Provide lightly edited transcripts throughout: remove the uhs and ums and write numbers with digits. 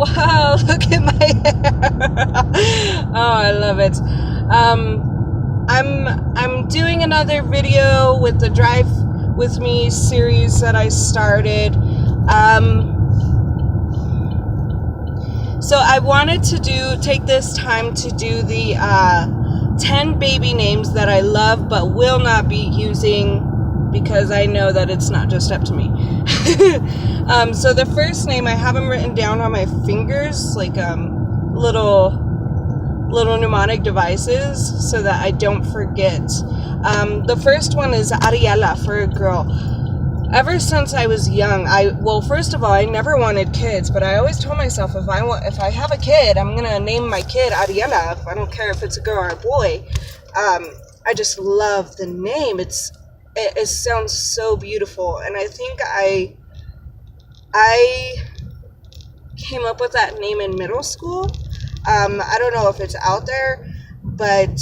Wow, look at my hair. Oh, I love it. I'm doing another video with the Drive With Me series that I started. So I wanted to take this time to do the 10 baby names that I love but will not be using because I know that it's not just up to me. So the first name, I have them written down on my fingers, like little mnemonic devices, so that I don't forget. The first one is Ariela, for a girl. Ever since I was young, first of all, I never wanted kids, but I always told myself if I have a kid, I'm gonna name my kid Ariela. I don't care if it's a girl or a boy. I just love the name. It sounds so beautiful, and I think I came up with that name in middle school. I don't know if it's out there, but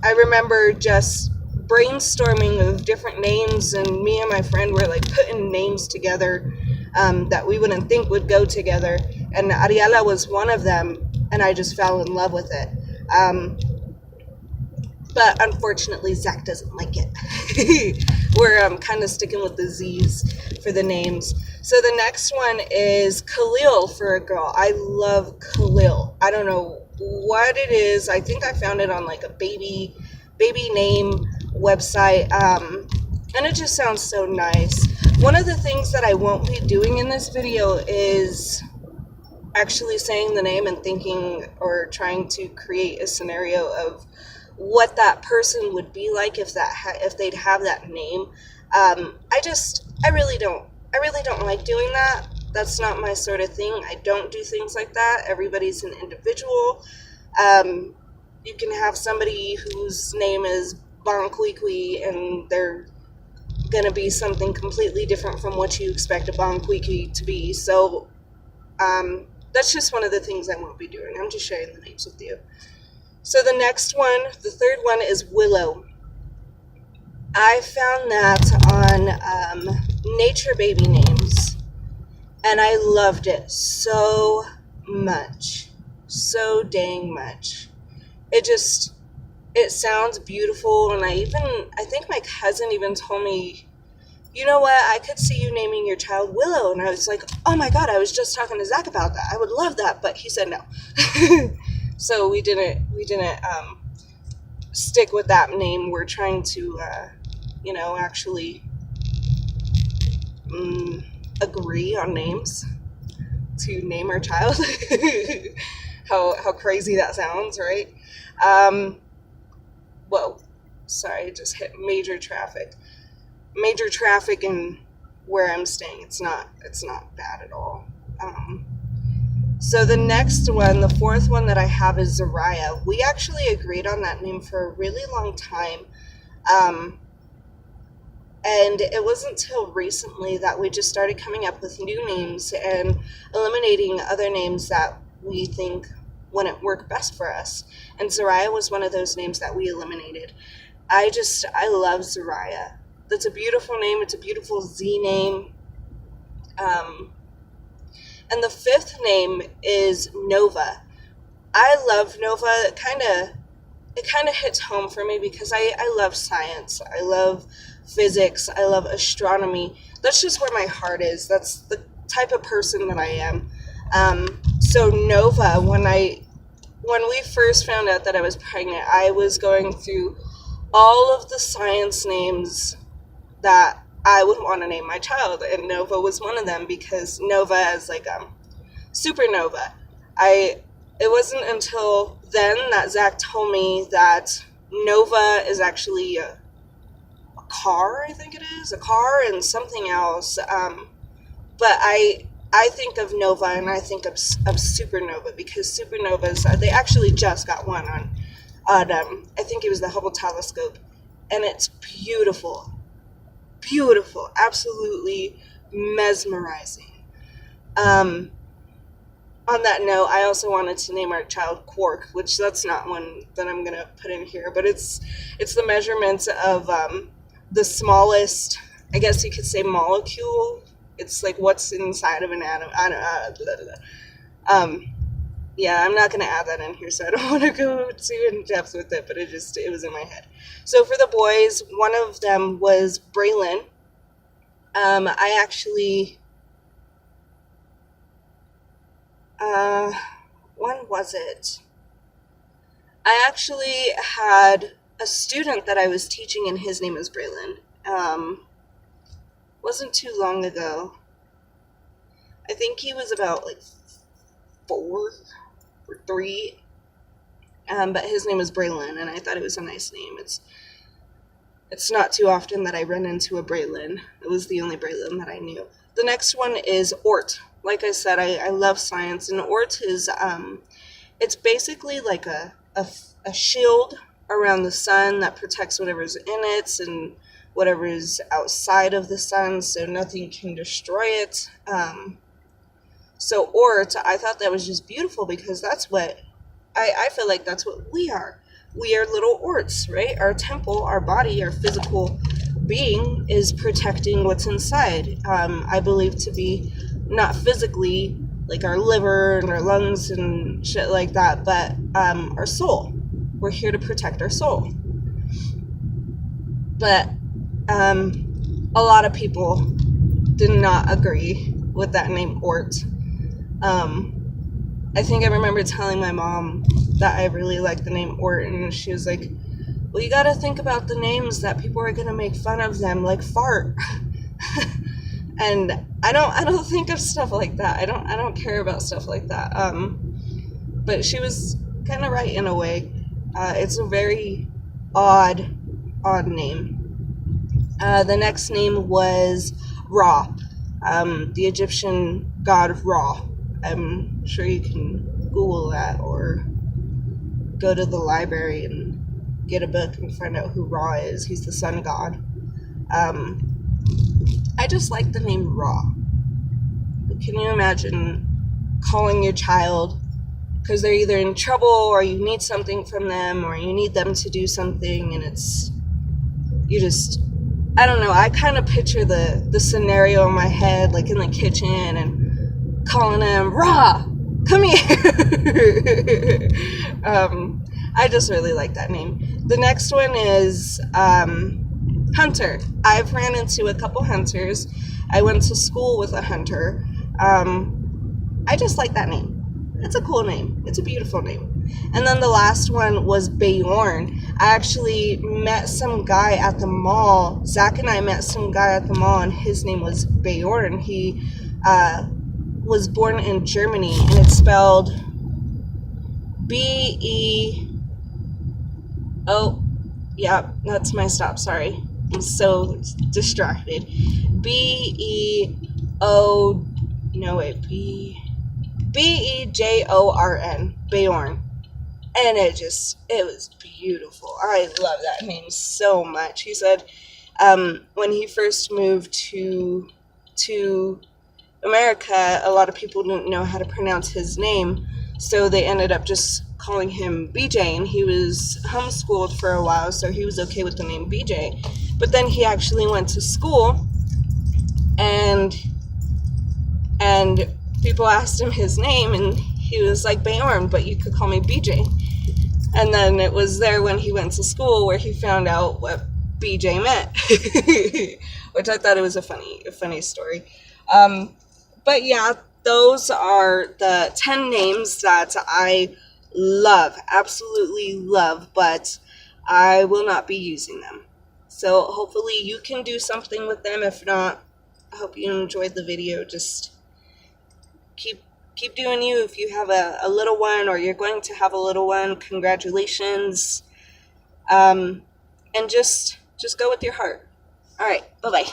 I remember just brainstorming of different names, and me and my friend were like putting names together that we wouldn't think would go together, and Ariela was one of them, and I just fell in love with it. But unfortunately, Zach doesn't like it. We're kind of sticking with the Z's for the names. So the next one is Khalil, for a girl. I love Khalil. I don't know what it is. I think I found it on like a baby name website, and it just sounds so nice. One of the things that I won't be doing in this video is actually saying the name and thinking or trying to create a scenario of what that person would be like if they'd have that name. I really don't like doing that. That's not my sort of thing. I don't do things like that. Everybody's an individual. You can have somebody whose name is Bonquiqui and they're gonna be something completely different from what you expect a Bonquiqui to be. So that's just one of the things I won't be doing. I'm just sharing the names with you. So the next one, the third one, is Willow. I found that on Nature Baby Names, and I loved it so much, so dang much. It sounds beautiful, and I think my cousin even told me, you know what, I could see you naming your child Willow, and I was like, oh my god, I was just talking to Zach about that. I would love that, but he said no. So we didn't stick with that name. We're trying to, actually agree on names to name our child. How crazy that sounds, right? Whoa, sorry, I just hit major traffic. Major traffic in where I'm staying. It's not bad at all. So the next one, the fourth one that I have, is Zariah. We actually agreed on that name for a really long time. And it wasn't until recently that we just started coming up with new names and eliminating other names that we think wouldn't work best for us. And Zariah was one of those names that we eliminated. I love Zariah. That's a beautiful name. It's a beautiful Z name. And the fifth name is Nova. I love Nova. It kind of hits home for me because I love science. I love physics. I love astronomy. That's just where my heart is. That's the type of person that I am. So Nova, when we first found out that I was pregnant, I was going through all of the science names that I would want to name my child, and Nova was one of them because Nova is like supernova. It wasn't until then that Zach told me that Nova is actually a car. I think it is a car and something else. But I think of Nova and I think of supernova because supernovas, they actually just got one on I think it was the Hubble telescope, and it's beautiful. Beautiful, absolutely mesmerizing. On that note, I also wanted to name our child Quark, which that's not one that I'm gonna put in here, but it's the measurements of the smallest, I guess you could say, molecule. It's like what's inside of an atom. I don't know. Yeah, I'm not going to add that in here, so I don't want to go too in depth with it, but it was in my head. So for the boys, one of them was Braylon. I actually, when was it? I actually had a student that I was teaching, and his name is Braylon. Wasn't too long ago. I think he was about like 4 or 3. But his name was Braylon, and I thought it was a nice name. It's not too often that I run into a Braylon. It was the only Braylon that I knew. The next one is Ort. Like I said, I love science, and Ort is it's basically like a shield around the sun that protects whatever's in it and whatever is outside of the sun, so nothing can destroy it. So Ort, I thought that was just beautiful because that's what I feel like that's what we are. We are little Orts, right? Our temple, our body, our physical being is protecting what's inside. I believe to be not physically like our liver and our lungs and shit like that, but our soul. We're here to protect our soul. But a lot of people did not agree with that name Ort. I think I remember telling my mom that I really liked the name Ort, and she was like, well, you gotta think about the names that people are gonna make fun of them, like Fart. And I don't think of stuff like that. I don't care about stuff like that. But she was kind of right in a way. It's a very odd name. The next name was Ra, the Egyptian god Ra. I'm sure you can Google that or go to the library and get a book and find out who Ra is. He's the sun god. I just like the name Ra. Can you imagine calling your child because they're either in trouble or you need something from them or you need them to do something, and I don't know, I kind of picture the scenario in my head, like in the kitchen and calling him, Ra, come here. I just really like that name. The next one is Hunter. I've ran into a couple hunters. I went to school with a hunter. I just like that name. It's a cool name. It's a beautiful name. And then the last one was Bjorn. I actually met some guy at the mall. Zach and I met some guy at the mall, and his name was Bjorn. He was born in Germany, and it's spelled Oh, yeah, that's my stop. Sorry. I'm so distracted. Bejorn. Bjorn. And it was beautiful. I love that name so much. He said when he first moved to America, a lot of people didn't know how to pronounce his name, so they ended up just calling him BJ, and he was homeschooled for a while, so he was okay with the name BJ. But then he actually went to school, and people asked him his name, and he was like, Bjorn, but you could call me BJ. And then it was there when he went to school where he found out what BJ meant, which I thought it was a funny story. But yeah, those are the 10 names that I love, absolutely love, but I will not be using them. So hopefully you can do something with them. If not, I hope you enjoyed the video. Just keep doing you. If you have a little one or you're going to have a little one, congratulations. And just go with your heart. All right, bye-bye.